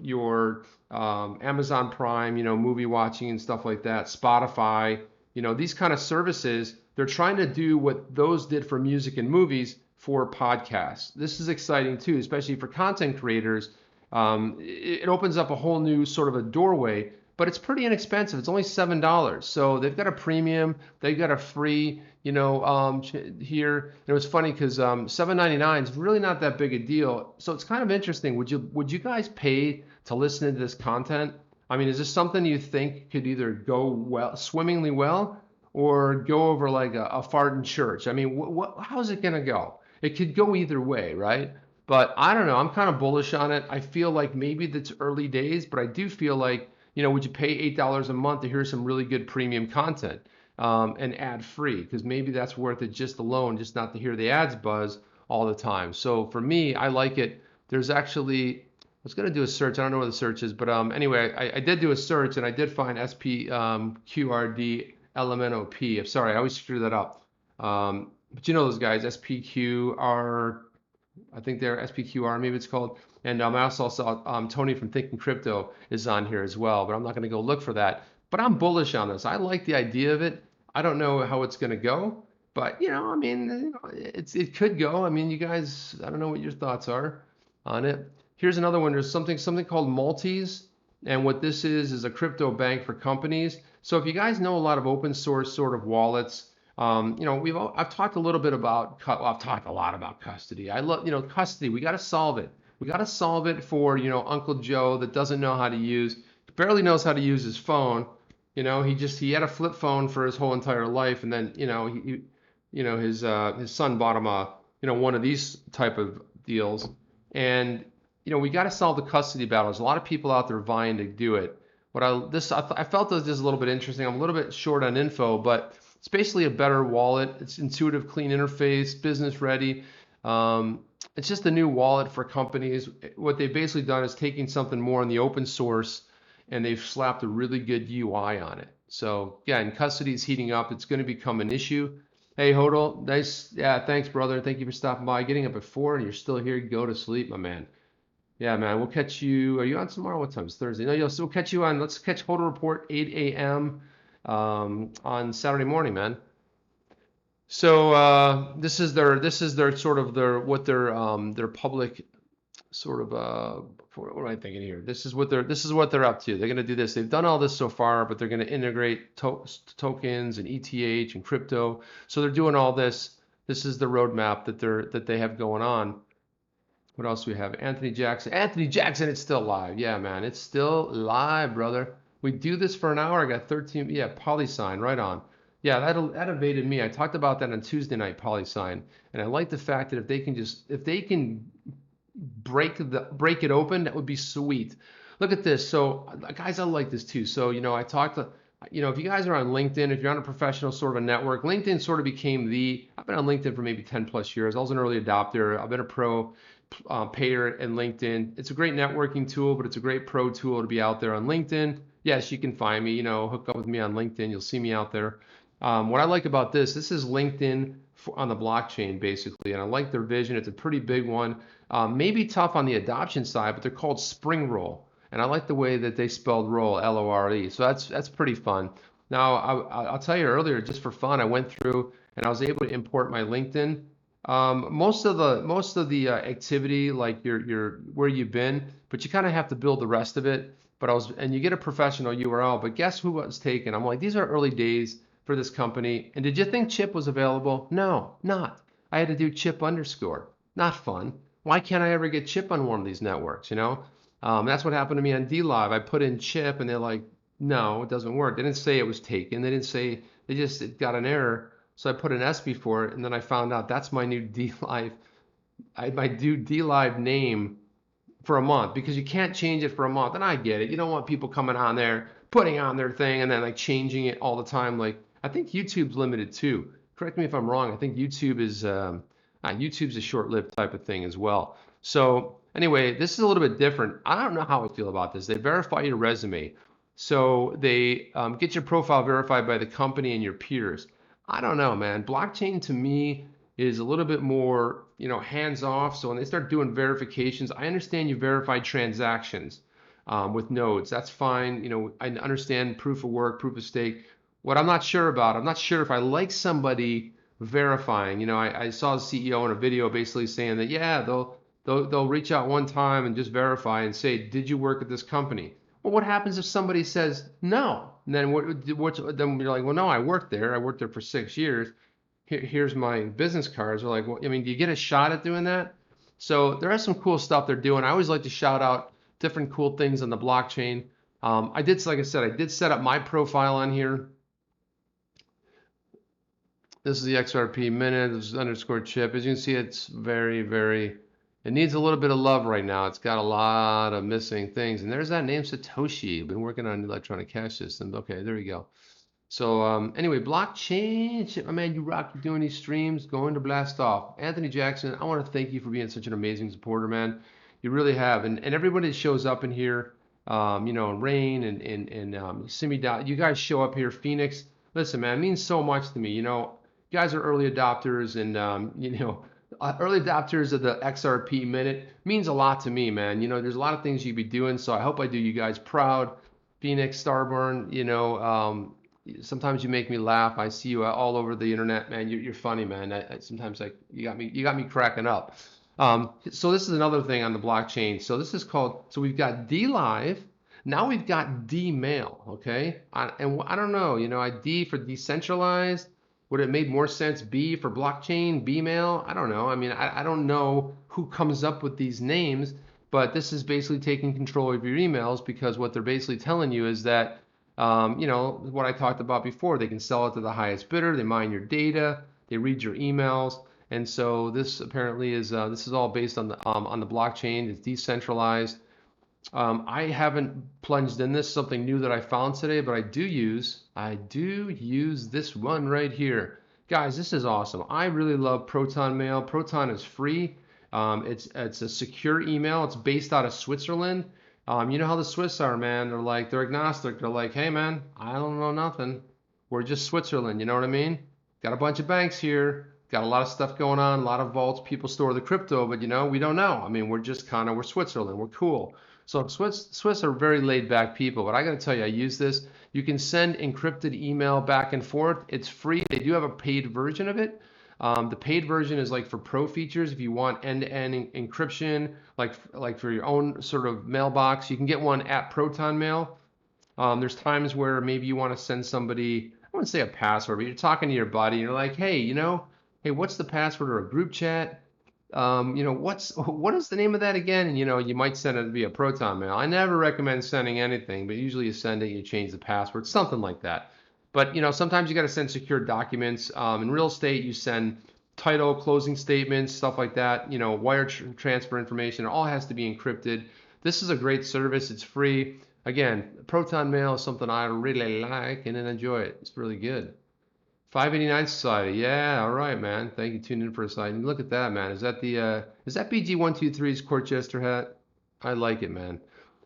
your Amazon Prime, you know, movie watching and stuff like that, Spotify, you know, these kind of services. They're trying to do what those did for music and movies for podcasts. This is exciting too, especially for content creators. It opens up a whole new sort of a doorway, but it's pretty inexpensive. It's only $7. So they've got a premium, they've got a free, you know, here. It was funny because $7.99 is really not that big a deal. So it's kind of interesting. Would you guys pay to listen to this content? I mean, is this something you think could either go well, swimmingly well, or go over like a fart in church? I mean, how's it going to go? It could go either way, right? But I don't know. I'm kind of bullish on it. I feel like maybe that's early days, but I do feel like, you know, would you pay $8 a month to hear some really good premium content and ad free? Because maybe that's worth it just alone, just not to hear the ads buzz all the time. So for me, I like it. There's actually, I was going to do a search. I don't know where the search is, but anyway, I did do a search and I did find SPQRD LMNOP. I'm sorry, I always screw that up. But you know those guys, SPQR, I think they're SPQR, maybe it's called. And I also saw Tony from Thinking Crypto is on here as well, but I'm not going to go look for that. But I'm bullish on this. I like the idea of it. I don't know how it's going to go, but you know, I mean, you know, it could go. I mean, you guys, I don't know what your thoughts are on it. Here's another one. There's something called Maltese. And what this is a crypto bank for companies. So if you guys know a lot of open source sort of wallets, I've talked a little bit about, well, I've talked a lot about custody. I love, custody. We got to solve it. We got to solve it for, Uncle Joe that doesn't know how to use, barely knows how to use his phone. He had a flip phone for his whole entire life, and then, his son bought him one of these type of deals, and we got to solve the custody battle. There's a lot of people out there vying to do it. I felt this is a little bit interesting. I'm a little bit short on info, but it's basically a better wallet. It's intuitive, clean interface, business ready. It's just a new wallet for companies. What they've basically done is taking something more in the open source, and they've slapped a really good UI on it. So yeah, and custody is heating up. It's going to become an issue. Hey, Hodel, nice. Yeah, thanks, brother. Thank you for stopping by. Getting up at 4 and you're still here. Go to sleep, my man. Yeah, man, we'll catch you. Are you on tomorrow? What time? It's Thursday. No, we'll catch you on. Let's catch Hodel Report 8 a.m. On Saturday morning, man. So this is their sort of their public sort of what am I thinking here? This is what they're up to. They're going to do this. They've done all this so far, but they're going to integrate tokens and ETH and crypto. So they're doing all this. This is the roadmap that they have going on. What else do we have? Anthony Jackson. Anthony Jackson, it's still live. Yeah, man, it's still live, brother. We do this for an hour. I got 13. Yeah, PolySign, right on. Yeah, that evaded me. I talked about that on Tuesday night, PolySign, and I like the fact that if they can break it open, that would be sweet. Look at this. So, guys, I like this too. So, I talked to. If you guys are on LinkedIn, if you're on a professional sort of a network, LinkedIn sort of became I've been on LinkedIn for maybe 10 plus years. I was an early adopter. I've been a pro payer in LinkedIn. It's a great networking tool, but it's a great pro tool to be out there on LinkedIn. Yes, you can find me, hook up with me on LinkedIn. You'll see me out there. What I like about this is LinkedIn on the blockchain basically, and I like their vision. It's a pretty big one. Maybe tough on the adoption side, but they're called Spring Roll. And I like the way that they spelled roll, Lore. So that's pretty fun. Now, I'll tell you earlier, just for fun, I went through and I was able to import my LinkedIn. Most of the activity, like your where you've been, but you kind of have to build the rest of it. And you get a professional URL, but guess who was taken? I'm like, these are early days for this company. And did you think chip was available? No, not. I had to do chip underscore. Not fun. Why can't I ever get chip on one of these networks? That's what happened to me on DLive. I put in chip and they're like, no, it doesn't work. They didn't say it was taken. They didn't say, it got an error. So I put an S before it, and then I found out that's my new DLive. I might do DLive name for a month because you can't change it for a month. And I get it. You don't want people coming on there, putting on their thing, and then like changing it all the time. Like I think YouTube's limited too. Correct me if I'm wrong. I think YouTube's a short-lived type of thing as well. So anyway, this is a little bit different. I don't know how I feel about this. They verify your resume. So they get your profile verified by the company and your peers. I don't know, man. Blockchain to me is a little bit more, hands off. So when they start doing verifications, I understand you verify transactions with nodes. That's fine. I understand proof of work, proof of stake. What I'm not sure about, I'm not sure if I like somebody verifying. I saw the CEO in a video basically saying that, yeah, they'll reach out one time and just verify and say, did you work at this company? Well, what happens if somebody says no? And then then you're like, well, no, I worked there. I worked there for 6 years. Here's my business cards. They're like, well, do you get a shot at doing that? So there is some cool stuff they're doing. I always like to shout out different cool things on the blockchain. Like I said, I did set up my profile on here. This is the XRP Minute. This is underscore chip. As you can see, it's very, very, it needs a little bit of love right now. It's got a lot of missing things. And there's that name, Satoshi. Been working on electronic cash systems. Okay, there we go. So anyway, blockchain, shit, my man, you rock. You're doing these streams, going to blast off. Anthony Jackson, I want to thank you for being such an amazing supporter, man. You really have. And everybody that shows up in here, Rain and Simi Dot, you guys show up here, Phoenix. Listen, man, it means so much to me. You guys are early adopters, and early adopters of the XRP Minute means a lot to me, man. There's a lot of things you'd be doing, so I hope I do you guys proud. Phoenix, Starborn, sometimes you make me laugh. I see you all over the internet, man. You're funny, man. Sometimes you got me cracking up. So this is another thing on the blockchain. So this is called. So we've got DLive. Now we've got D-mail, okay? And I don't know, D for decentralized. Would it make more sense B for blockchain, B-mail? I don't know. I mean, I don't know who comes up with these names, but this is basically taking control of your emails because what they're basically telling you is that, what I talked about before, they can sell it to the highest bidder, they mine your data, they read your emails, and so this apparently is this is all based on the blockchain. It's decentralized. I haven't plunged in this, something new that I found today, but I do use this one right here. Guys, this is awesome. I really love Proton Mail. Proton is free. It's a secure email. It's based out of Switzerland. You know how the Swiss are, man. They're agnostic. They're like, hey man, I don't know nothing. We're just Switzerland, you know what I mean? Got a bunch of banks here. Got a lot of stuff going on, a lot of vaults. People store the crypto, but we don't know. I mean, we're Switzerland. We're cool. So Swiss are very laid back people, but I got to tell you, I use this. You can send encrypted email back and forth. It's free. They do have a paid version of it. The paid version is like for pro features. If you want end-to-end encryption, like for your own sort of mailbox, you can get one at Proton Mail. There's times where maybe you want to send somebody, I wouldn't say a password, but you're talking to your buddy and you're like, hey, hey, what's the password or a group chat? What is the name of that again? And you might send it via Proton Mail. I never recommend sending anything, but usually you send it, you change the password, something like that. But sometimes you got to send secure documents. In real estate, you send title, closing statements, stuff like that. Wire transfer information. It all has to be encrypted. This is a great service. It's free. Again, Proton Mail is something I really like and enjoy it. It's really good. 589 Society. Yeah, all right, man. Thank you. Tuned in for a second. Look at that, man. Is that BG123's court jester hat? I like it, man.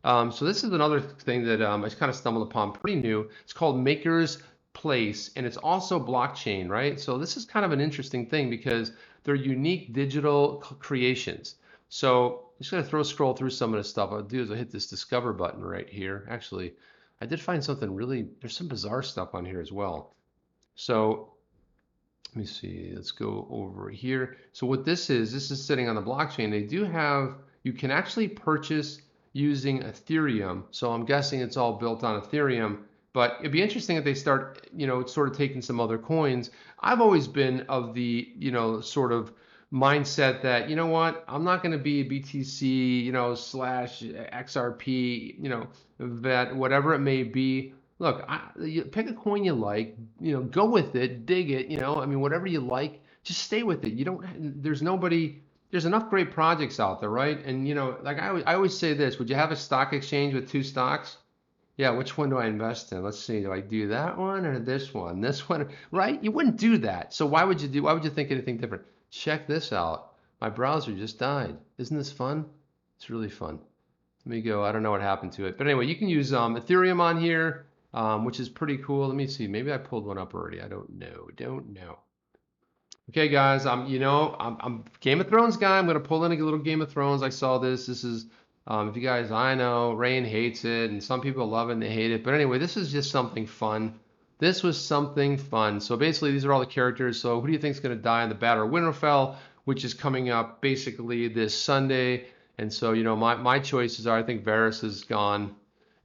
So this is another thing that I just kind of stumbled upon, pretty new. It's called Maker's Place, and it's also blockchain, right? So this is kind of an interesting thing because they're unique digital creations. So I'm just gonna scroll through some of this stuff. I'll do is I'll hit this discover button right here. Actually, I did find something really, there's some bizarre stuff on here as well. So let me see, let's go over here. So what this is sitting on the blockchain. They do have, you can actually purchase using Ethereum. So I'm guessing it's all built on Ethereum, but it'd be interesting if they start, sort of taking some other coins. I've always been of the, sort of mindset that, what, I'm not going to be a BTC, slash XRP, that whatever it may be. Look, you pick a coin you like, go with it, dig it, I mean, whatever you like, just stay with it. There's enough great projects out there, right? And, like I always say this, would you have a stock exchange with two stocks? Yeah, which one do I invest in? Let's see, do I do that one or this one? This one, right? You wouldn't do that. So why would you think anything different? Check this out. My browser just died. Isn't this fun? It's really fun. Let me go, I don't know what happened to it. But anyway, you can use Ethereum on here. Which is pretty cool. Let me see. Maybe I pulled one up already. I don't know. Okay, guys. I'm Game of Thrones guy. I'm gonna pull in a little Game of Thrones. I saw this. This is, if you guys, I know Rain hates it, and some people love it and they hate it. But anyway, this is just something fun. This was something fun. So basically, these are all the characters. So who do you think is gonna die in the Battle of Winterfell, which is coming up basically this Sunday? And so my choices are, I think Varys is gone.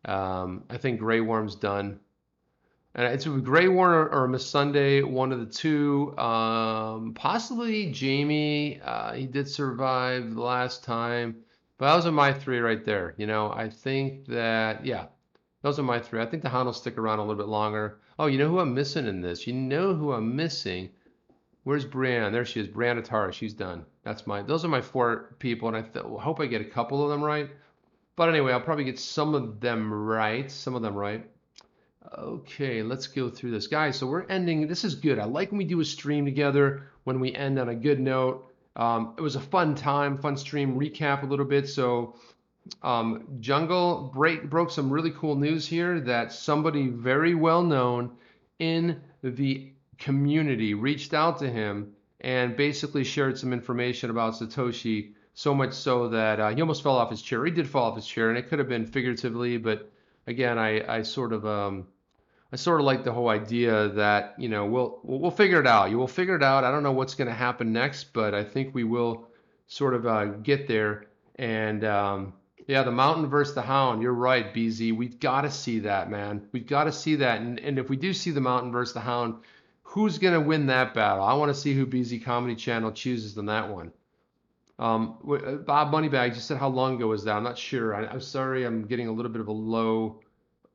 I think Grey Worm's done. And it's a Grey Worm or Miss Sunday, one of the two. Possibly Jamie. He did survive the last time. But those are my three right there. I think that, yeah, those are my three. I think the Hound will stick around a little bit longer. Oh, you know who I'm missing in this? You know who I'm missing? Where's Brienne? There she is. Brienne of Tarth. She's done. Those are my four people, and I hope I get a couple of them right. But anyway, I'll probably get some of them right. Okay, let's go through this. Guys, so we're ending. This is good. I like when we do a stream together, when we end on a good note. It was a fun time, fun stream. Recap a little bit. So Jungle broke some really cool news here that somebody very well known in the community reached out to him and basically shared some information about Satoshi. So much so that he almost fell off his chair. He did fall off his chair, and it could have been figuratively, but again, I sort of like the whole idea that we'll figure it out. You will figure it out. I don't know what's going to happen next, but I think we will sort of get there. And Yeah, the mountain versus the hound. You're right, BZ. We've got to see that, man. We've got to see that. And if we do see the mountain versus the hound, who's going to win that battle? I want to see who BZ Comedy Channel chooses in that one. Bob Moneybag just said how long ago was that? I'm not sure. I'm sorry, I'm getting a little bit of a low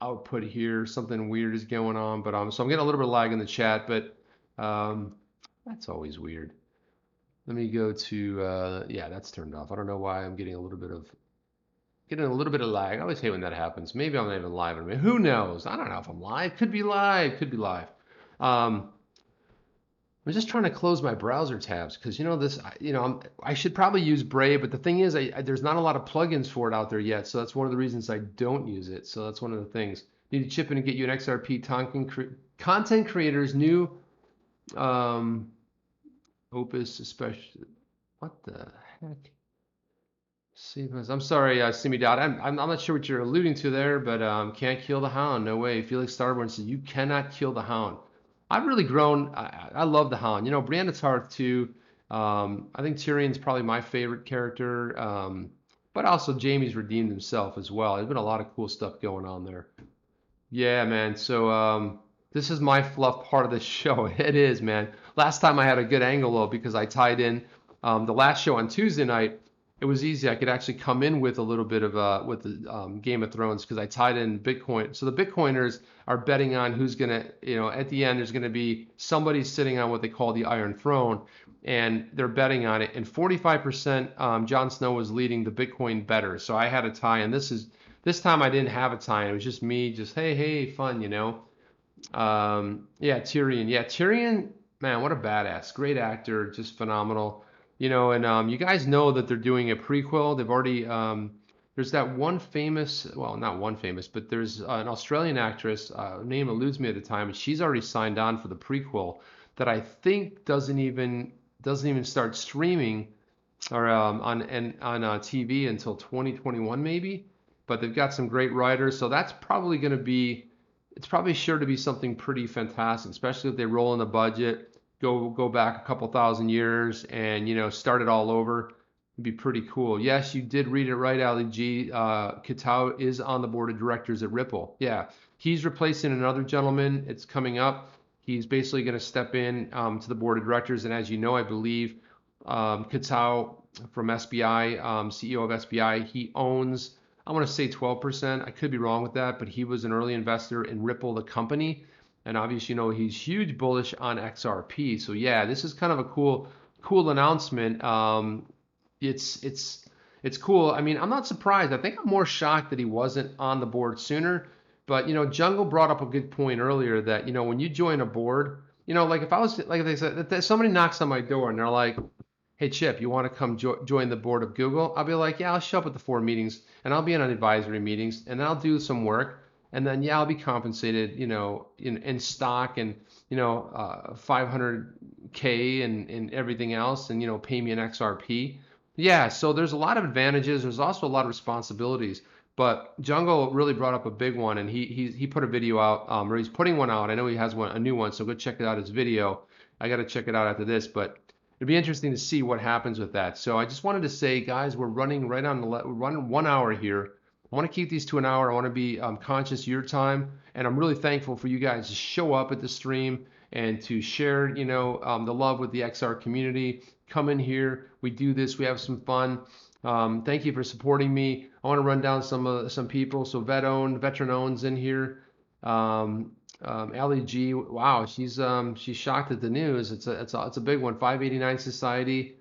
output here. Something weird is going on, but so I'm getting a little bit of lag in the chat, but um, that's always weird. Let me go to yeah, that's turned off. I don't know why I'm getting a little bit of lag. I always hate when that happens. Maybe I'm not even live. I mean, who knows? I don't know if I'm live. Could be live. Could be live. Um, I'm just trying to close my browser tabs because this. I should probably use Brave, but the thing is, there's not a lot of plugins for it out there yet. So that's one of the reasons I don't use it. So that's one of the things. Need to chip in and get you an XRP content creators new Opus, especially. What the heck? See, I'm sorry, Simi Dot. I'm not sure what you're alluding to there, but can't kill the hound. No way. Felix Starborn said you cannot kill the hound. I've really grown. I love the hound. Brianna Tarth too. I think Tyrion's probably my favorite character, but also Jamie's redeemed himself as well. There's been a lot of cool stuff going on there. Yeah, man. So this is my fluff part of the show. It is, man. Last time I had a good angle though because I tied in the last show on Tuesday night. It was easy. I could actually come in with a little bit of with the Game of Thrones because I tied in Bitcoin. So the Bitcoiners are betting on who's gonna, at the end there's gonna be somebody sitting on what they call the Iron Throne, and they're betting on it. And 45% Jon Snow was leading the Bitcoin bettors. So I had a tie, and this time I didn't have a tie. It was just me, just hey, fun. Yeah, Tyrion. Yeah, Tyrion, man, what a badass. Great actor, just phenomenal. And you guys know that they're doing a prequel. They've already there's that one famous, well, not one famous, but there's an Australian actress, name eludes me at the time, and she's already signed on for the prequel that I think doesn't even start streaming or on TV until 2021 maybe. But they've got some great writers, so that's probably going to be it's probably sure to be something pretty fantastic, especially if they roll in the budget, go back a couple thousand years, and start it all over. It'd be pretty cool. Yes, you did read it right, Ali G. Kitao is on the board of directors at Ripple. Yeah, he's replacing another gentleman. It's coming up. He's basically going to step in to the board of directors, and as you know, I believe Kitao from SBI, CEO of SBI, he owns, I want to say 12%. I could be wrong with that, but he was an early investor in Ripple, the company. And obviously, he's huge bullish on XRP. So yeah, this is kind of a cool announcement. It's cool. I mean, I'm not surprised. I think I'm more shocked that he wasn't on the board sooner. But Jungle brought up a good point earlier that when you join a board, like if they said that somebody knocks on my door and they're like, hey Chip, you want to come join the board of Google? I'll be like, yeah, I'll show up at the 4 meetings and I'll be in on advisory meetings and I'll do some work and then yeah, I'll be compensated, in stock and 500K and everything else and pay me an XRP. Yeah, so there's a lot of advantages. There's also a lot of responsibilities. But Jungle really brought up a big one, and he put a video out, or he's putting one out. I know he has a new one, so go check it out. His video. I got to check it out after this, but it'd be interesting to see what happens with that. So I just wanted to say, guys, we're running right on we're running 1 hour here. I want to keep these to an hour. I want to be conscious of your time, and I'm really thankful for you guys to show up at the stream and to share, the love with the XR community. Come in here. We do this. We have some fun. Thank you for supporting me. I want to run down some people. So veteran owns in here. Ali G, wow, she's shocked at the news. It's a big one. 589 Society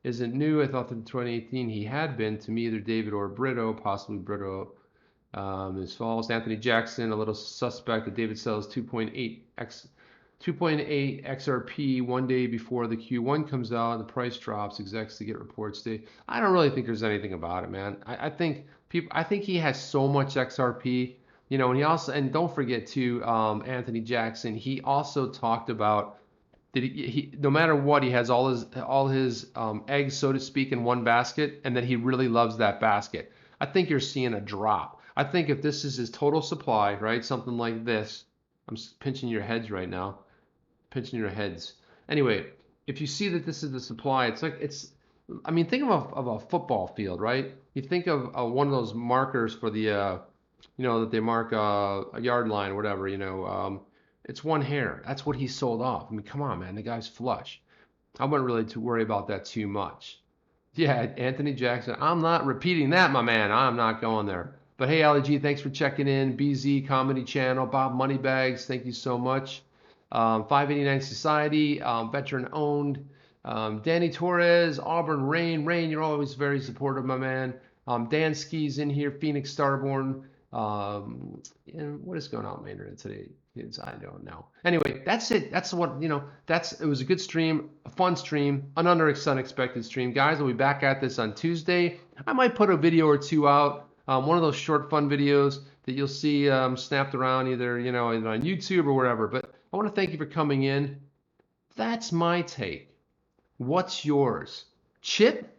isn't new. I thought in 2018 he had been. To me, either David or Brito, possibly Brito, is false. Anthony Jackson, a little suspect that David sells 2.8 XRP 1 day before the Q1 comes out and the price drops. Execs to get reports. I don't really think there's anything about it, man. I think he has so much XRP. And he also, and don't forget too, Anthony Jackson. He also talked about that he no matter what, he has all his eggs, so to speak, in one basket, and that he really loves that basket. I think you're seeing a drop. I think if this is his total supply, right, something like this. I'm pinching your heads right now, pinching your heads. Anyway, if you see that this is the supply, I mean, think of a football field, right? You think of one of those markers for the, that they mark a yard line or whatever, it's one hair. That's what he sold off. I mean, come on, man, the guy's flush. I wouldn't really to worry about that too much. Yeah, Anthony Jackson. I'm not repeating that, my man. I'm not going there. But hey, Ali G, thanks for checking in. BZ Comedy Channel, Bob Moneybags, thank you so much. 589 Society, veteran owned. Danny Torres, Auburn Rain, you're always very supportive, my man. Dan Ski's in here, Phoenix Starborn. And what is going on with my internet today? I don't know. Anyway, that's it. That's what, it was a good stream, a fun stream, an unexpected stream. Guys, we'll be back at this on Tuesday. I might put a video or two out, one of those short fun videos that you'll see snapped around either, either on YouTube or wherever. But I want to thank you for coming in. That's my take. What's yours? Chip